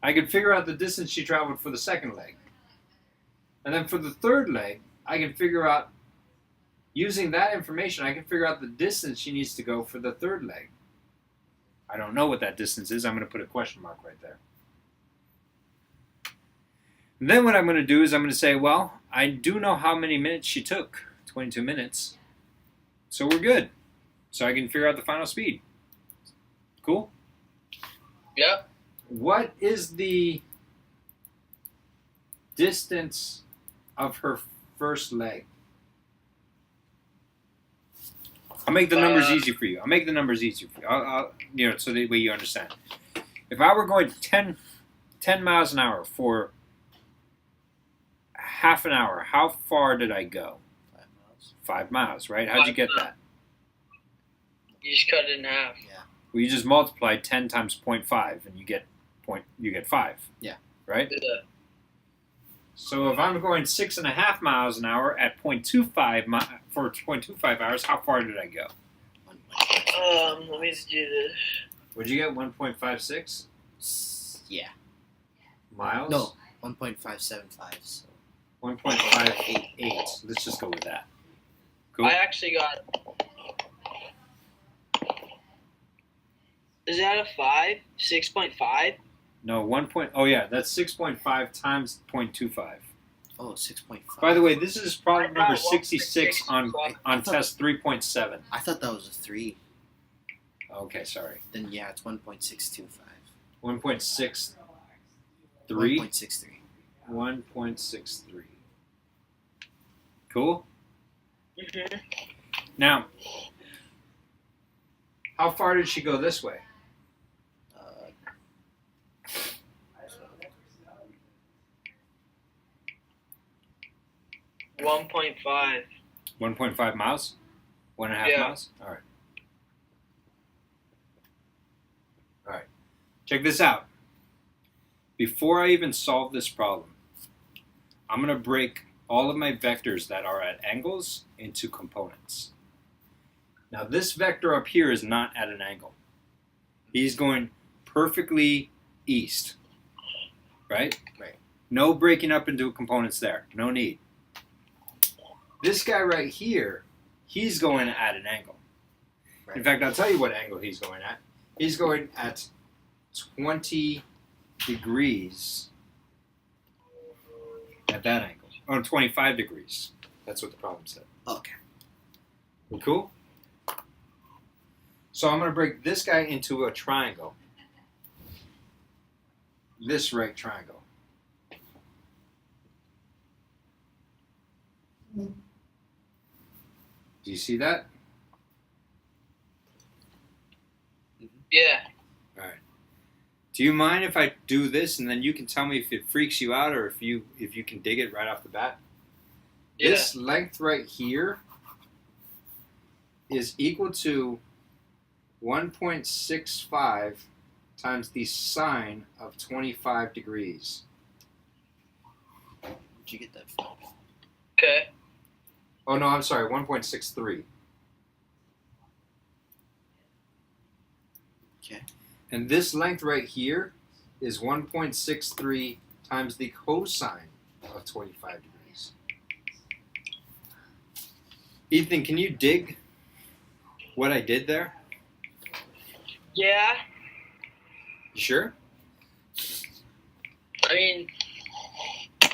I can figure out the distance she traveled for the second leg. And then for the third leg, I can figure out, using that information, I can figure out the distance she needs to go for the third leg. I don't know what that distance is. I'm going to put a question mark right there. And then what I'm going to do is I'm going to say, well, I do know how many minutes she took, 22 minutes. So we're good. So I can figure out the final speed. Cool? Yep. What is the distance of her first leg? I'll make the numbers easy for you. I'll so that way you understand. If I were going 10 miles an hour for half an hour, how far did I go? 5 miles. 5 miles, right? How'd you get that? You just cut it in half. Yeah. Well, you just multiply 10 times 0.5, and you get 5. Yeah. Right? Yeah. So if I'm going 6.5 miles an hour at 0.25 for 0.25 hours, how far did I go? 1.5. Let me just do this. Would you get 1.56 Yeah. miles? No, 1.575. So 1.588. Let's just go with that. Cool. I actually got. Is that a 5? 6.5? No, 1. Oh yeah, that's 6.5 times 0.25. oh, 6.5. By the way, this is problem I got number 66 on test 3.7. I thought that was a 3. Okay, sorry. Then yeah, it's 1.625. 1.63. 1.63. 1.63. Cool. Mm-hmm. Now, how far did she go this way? 1.5. 1.5 miles? 1.5 Yeah. miles? All right. All right. Check this out. Before I even solve this problem, I'm going to break all of my vectors that are at angles into components. Now, this vector up here is not at an angle. He's going perfectly east, right? Right. No breaking up into components there. No need. This guy right here, he's going at an angle. Right. In fact, I'll tell you what angle he's going at. He's going at 20 degrees at that angle. Oh, 25 degrees. That's what the problem said. Okay. We cool? So I'm going to break this guy into a triangle. This right triangle. Do you see that? Yeah. All right. Do you mind if I do this and then you can tell me if it freaks you out or if you can dig it right off the bat? Yeah. This length right here is equal to 1.65 times the sine of 25 degrees. Where'd you get that from? Okay. Oh no, I'm sorry, 1.63. Okay. And this length right here is 1.63 times the cosine of 25 degrees. Ethan, can you dig what I did there? Yeah. You sure? I mean,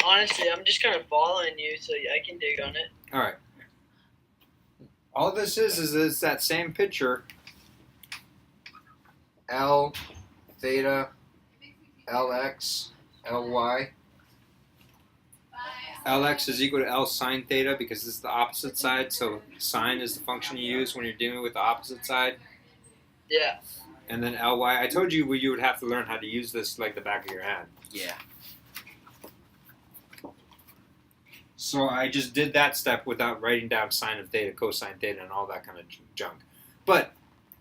honestly, I'm just kind of following you, so I can dig on it. All right. All this is it's that same picture. L, theta, Lx, Ly. Lx is equal to L sine theta because this is the opposite side, so sine is the function you use when you're dealing with the opposite side. Yeah. And then Ly, I told you you would have to learn how to use this like the back of your hand. Yeah. So I just did that step without writing down sine of theta, cosine theta, and all that kind of junk. But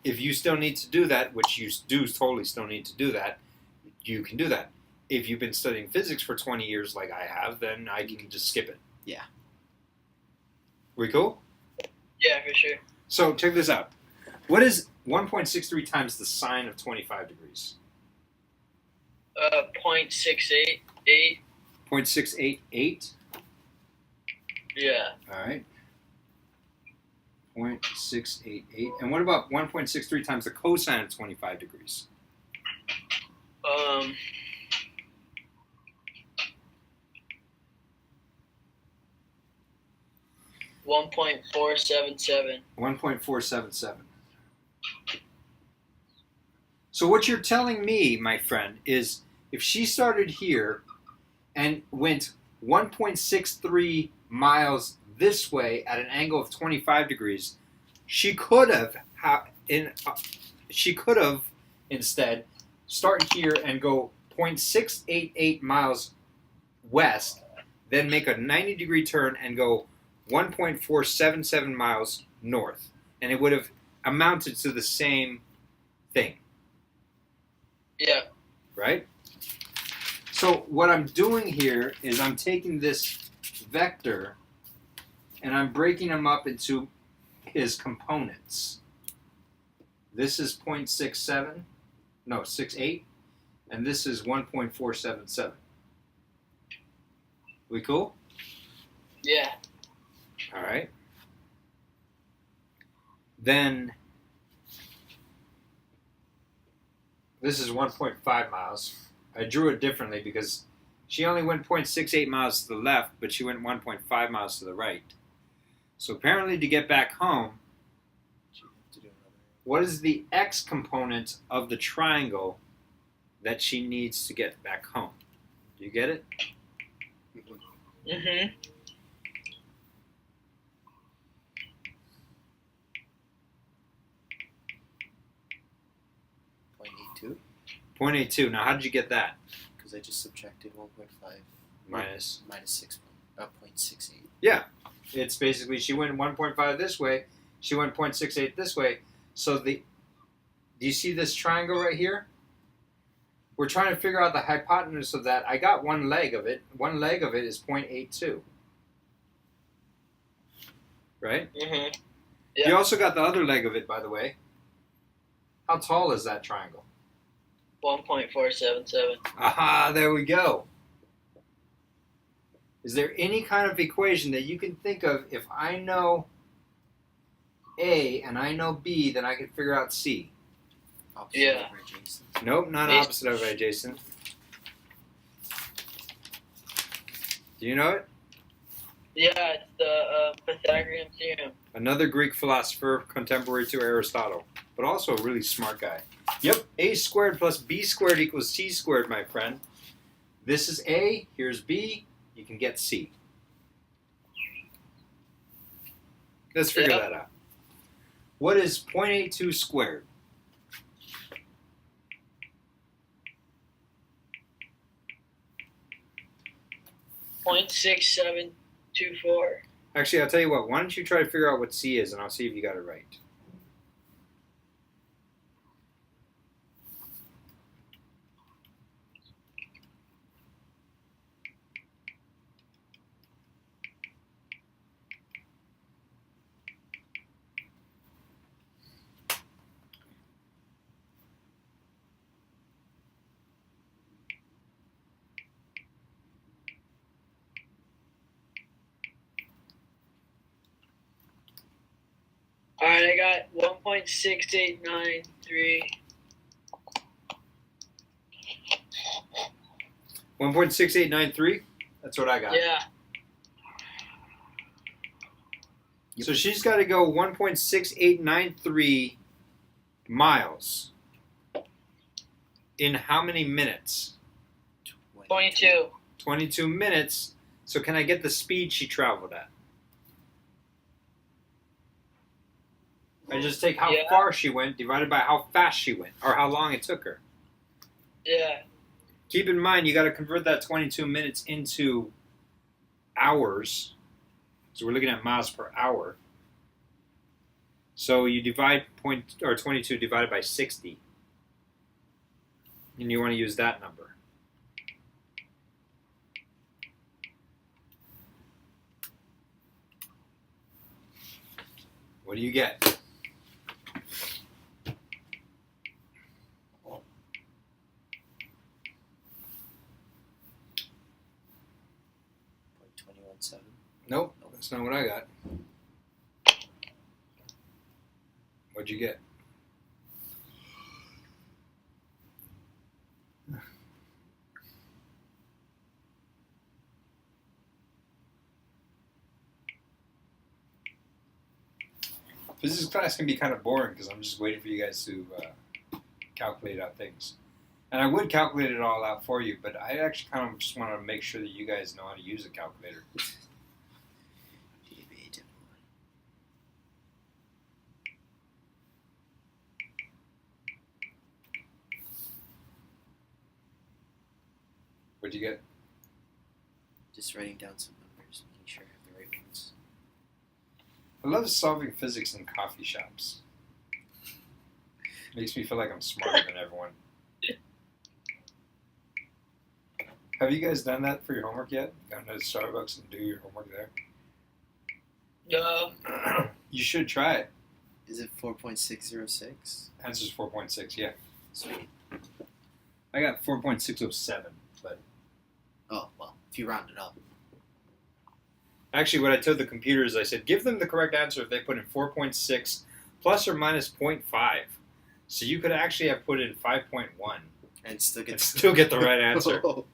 if you still need to do that, which you do totally still need to do that, you can do that. if you've been studying physics for 20 years like I have, then I can just skip it. Yeah. We cool? Yeah, for sure. So check this out. What is 1.63 times the sine of 25 degrees? 0.688. 0.688. Yeah. All right. 0.688. And what about 1.63 times the cosine of 25 degrees? 1.477. 1.477. So what you're telling me, my friend, is if she started here and went 1.63 miles this way at an angle of 25 degrees, she could have instead start here and go 0.688 miles west, then make a 90-degree turn and go 1.477 miles north, and it would have amounted to the same thing. Yeah. Right? So what I'm doing here is I'm taking this vector and I'm breaking them up into his components. This is 0.68, and this is 1.477. We cool? Yeah. All right. Then this is 1.5 miles. I drew it differently because she only went 0.68 miles to the left, but she went 1.5 miles to the right. So apparently to get back home, what is the x component of the triangle that she needs to get back home? Do you get it? Mm-hmm. .82. 0.82. Now how did you get that? Because I just subtracted 1.5 Minus. minus 0.68. Yeah. It's basically she went 1.5 this way, she went 0.68 this way. So do you see this triangle right here? We're trying to figure out the hypotenuse of that. I got one leg of it. One leg of it is 0.82. Right? Mm-hmm. Yeah. You also got the other leg of it, by the way. How tall is that triangle? 1.477. Aha, there we go. Is there any kind of equation that you can think of if I know A and I know B, then I can figure out C? Opposite Yeah. over adjacent. Nope, not Yes. opposite of adjacent. Do you know it? Yeah, it's the Pythagorean theorem. Another Greek philosopher contemporary to Aristotle, but also a really smart guy. Yep, A squared plus B squared equals C squared, my friend. This is A, here's B, you can get C. Let's figure Yeah. that out. What is 0.82 squared? 0.6724. Actually, I'll tell you what, why don't you try to figure out what C is, and I'll see if you got it right. Alright, I got 1.6893. 1.6893? That's what I got. Yeah. So she's got to go 1.6893 miles in how many minutes? 22. 22 minutes. So can I get the speed she traveled at? I just take how Yeah. far she went divided by how fast she went, or how long it took her. Yeah. Keep in mind, you got to convert that 22 minutes into hours. So we're looking at miles per hour. So you divide 22 divided by 60. And you want to use that number. What do you get? .217. Nope, that's not what I got. What'd you get? Physics class can be kind of boring because I'm just waiting for you guys to calculate out things. And I would calculate it all out for you, but I actually kind of just want to make sure that you guys know how to use a calculator. What'd you get? Just writing down some numbers, making sure I have the right ones. I love solving physics in coffee shops. Makes me feel like I'm smarter than everyone. Have you guys done that for your homework yet? Gone to Starbucks and do your homework there? No. You should try it. Is it 4.606? Answer's 4.6, yeah. Sweet. I got 4.607, but Oh, well, if you round it up. actually what I told the computer is I said, give them the correct answer if they put in 4.6 plus or minus 0.5. So you could actually have put in 5.1 And still get and still get the right answer. Oh.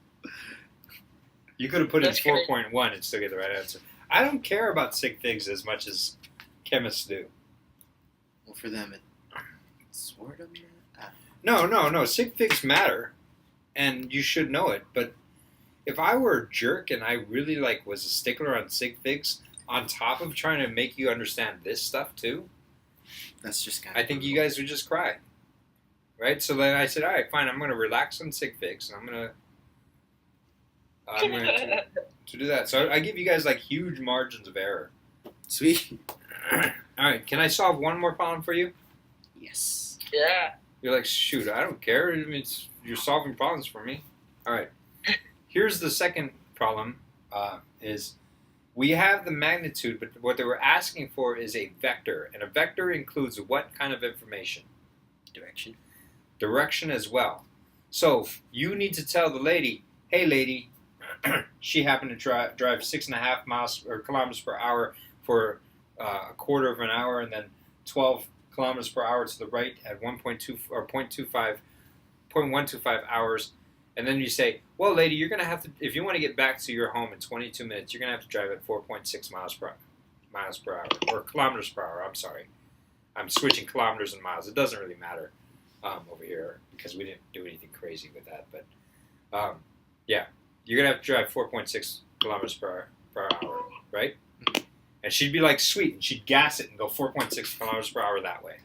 You could have put in That's great. 4.1 and still get the right answer. I don't care about sig figs as much as chemists do. Well, for them, it's sort of. No. Sig figs matter, and you should know it. But if I were a jerk and I really was a stickler on sig figs, on top of trying to make you understand this stuff too, That's just kind of. I think you guys would just cry, right? So then I said, all right, fine. I'm going to relax on sig figs, and I'm going to do that. So I give you guys huge margins of error. Sweet. All right, can I solve one more problem for you? Yes. Yeah. You're like, shoot, I don't care. I mean, you're solving problems for me. All right. Here's the second problem: is we have the magnitude, but what they were asking for is a vector, and a vector includes what kind of information? Direction. Direction as well. So you need to tell the lady, hey, lady, she happened to drive 6.5 miles or kilometers per hour for a quarter of an hour, and then 12 kilometers per hour to the right at 1.2 or 0.125 hours. And then you say, well, lady, you're going to have to, if you want to get back to your home in 22 minutes, you're going to have to drive at 4.6 miles per hour, or kilometers per hour. I'm sorry. I'm switching kilometers and miles. It doesn't really matter over here because we didn't do anything crazy with that. But, yeah, you're going to have to drive 4.6 kilometers per hour, right? And she'd be like, sweet, and she'd gas it and go 4.6 kilometers per hour that way.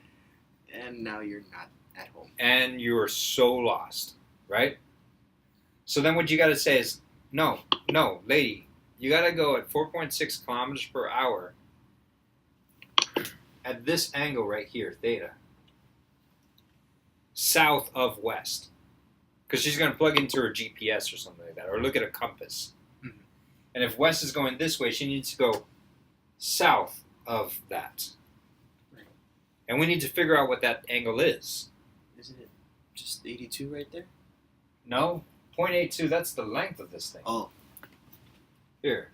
And now you're not at home. And you are so lost, right? So then what you got to say is, no, lady, you got to go at 4.6 kilometers per hour at this angle right here, theta, south of west. Because she's going to plug into her GPS or something like that, or look at a compass. Mm-hmm. And if west is going this way, she needs to go south of that. Right. And we need to figure out what that angle is. Isn't it just 82 right there? No, 0.82, that's the length of this thing. Oh. Here.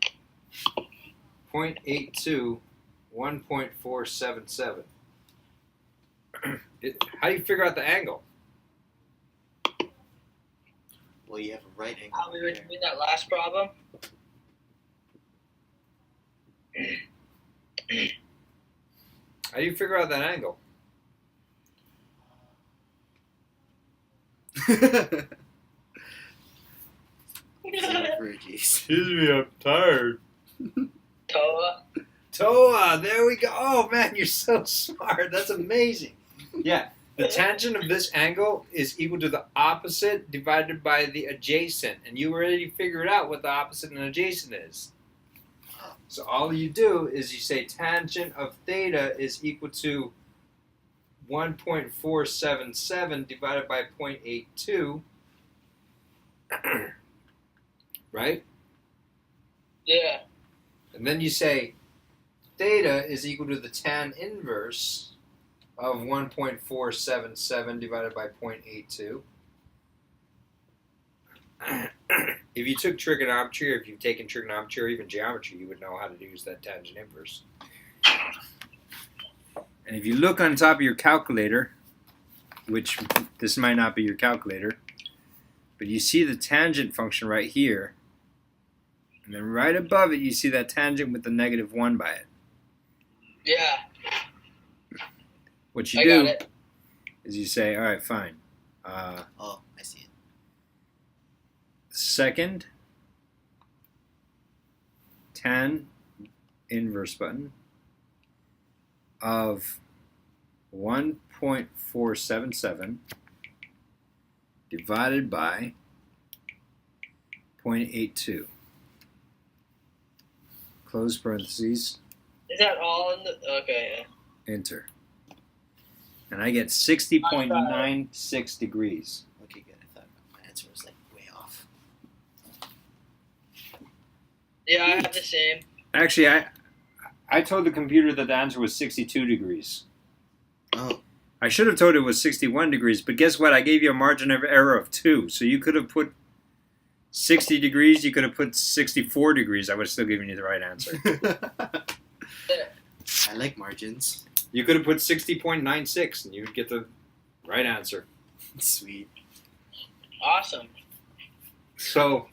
0.82, 1.477. How do you figure out the angle? Well, you have a right angle. How we were right there. doing that last problem? How do you figure out that angle? Verges. Excuse me, I'm tired. Toa. Toa, there we go. Oh man, you're so smart. That's amazing. Yeah, the tangent of this angle is equal to the opposite divided by the adjacent. And you already figured out what the opposite and adjacent is. So all you do is you say tangent of theta is equal to 1.477 divided by 0.82. Right? Yeah. And then you say theta is equal to the tan inverse of 1.477 divided by 0.82. If you took trigonometry, or if you've taken trigonometry or even geometry, you would know how to use that tangent inverse. And if you look on top of your calculator, which this might not be your calculator, but you see the tangent function right here, and then right above it you see that tangent with the negative 1 by it. Yeah. What you I do got it. is you say, all right, fine. Oh, I see it. Second tan inverse button of 1.477 divided by 0.82. Close parentheses, Is that all in the? Okay. enter. And I get 60.96 degrees. Okay, good. I thought my answer was like way off. Yeah, I have the same. Actually, I told the computer that the answer was 62 degrees. Oh, I should have told it was 61 degrees, but guess what? I gave you a margin of error of 2. So you could have put 60 degrees, you could have put 64 degrees. I would have still given you the right answer. I like margins. You could have put 60.96 and you would get the right answer. Sweet. Awesome. So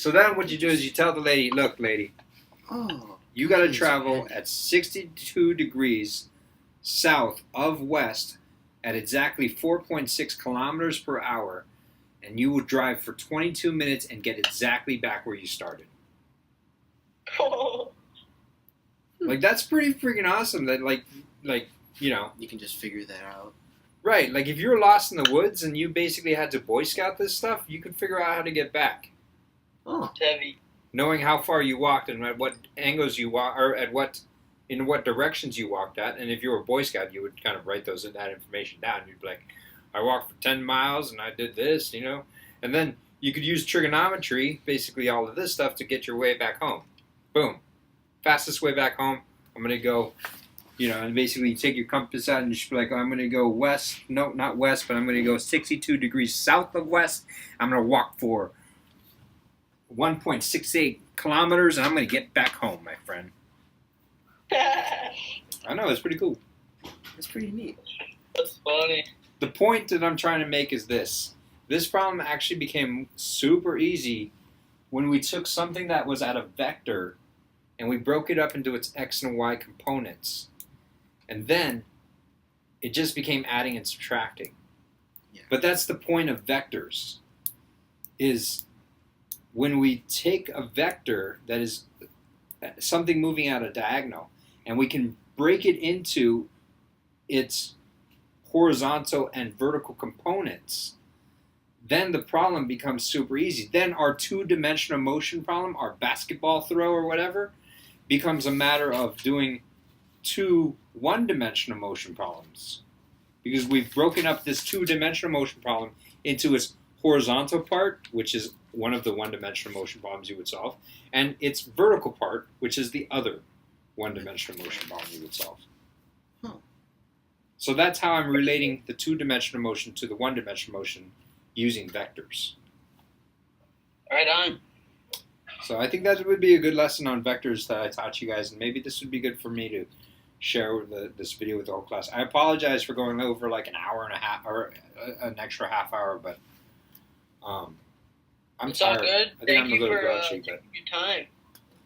then what you do is you tell the lady, look, lady, Oh, you got to Yes, travel man. at 62 degrees south of west at exactly 4.6 kilometers per hour, and you will drive for 22 minutes and get exactly back where you started. Like, that's pretty freaking awesome that, like, you know, you can just figure that out. right, like if you were lost in the woods and you basically had to Boy Scout this stuff, you could figure out how to get back. Oh, It's heavy. Knowing how far you walked and at what angles you walked, or in what directions you walked at, and if you were a Boy Scout, you would kind of write that information down. You'd be like, I walked for 10 miles and I did this, you know, and then you could use trigonometry, basically all of this stuff, to get your way back home. Boom, fastest way back home. I'm gonna go, you know, and basically you take your compass out and you should be like, oh, I'm gonna go west. No, not west, but I'm gonna go 62 degrees south of west. I'm gonna walk for 1.68 kilometers, and I'm going to get back home, my friend. I know, it's pretty cool. that's pretty neat. That's funny. The point that I'm trying to make is this. This problem actually became super easy when we took something that was at a vector and we broke it up into its x and y components. And then it just became adding and subtracting. Yeah. But that's the point of vectors, is when we take a vector that is something moving out a diagonal and we can break it into its horizontal and vertical components, then the problem becomes super easy. Then our two-dimensional motion problem, our basketball throw or whatever, becomes a matter of doing two one-dimensional motion problems, because we've broken up this two-dimensional motion problem into its horizontal part, which is one of the one-dimensional motion problems you would solve, and its vertical part, which is the other one-dimensional motion problem you would solve. Huh. So that's how I'm relating the two-dimensional motion to the one-dimensional motion using vectors. Right on. So I think that would be a good lesson on vectors that I taught you guys, and maybe this would be good for me to share this video with the whole class. I apologize for going over like an hour and a half, or an extra half hour, but I'm It's all tired. good. I think Thank I'm a you little for grouchy, taking but your time.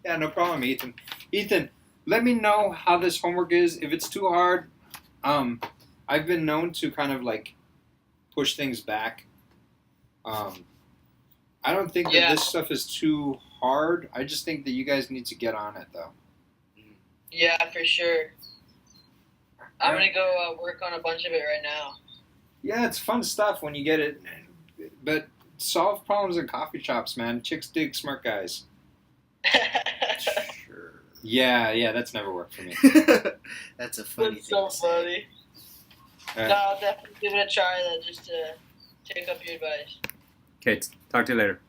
yeah, no problem, Ethan. Ethan, let me know how this homework is. If it's too hard, I've been known to kind of like push things back. I don't think that Yeah. this stuff is too hard. I just think that you guys need to get on it, though. Yeah, for sure. I'm gonna go work on a bunch of it right now. Yeah, it's fun stuff when you get it, but solve problems in coffee shops, man. Chicks dig smart guys. Sure. Yeah, that's never worked for me. That's a funny That's thing so to say. funny. Uh, No, I'll definitely give it a try then, just to take up your advice. Okay, talk to you later.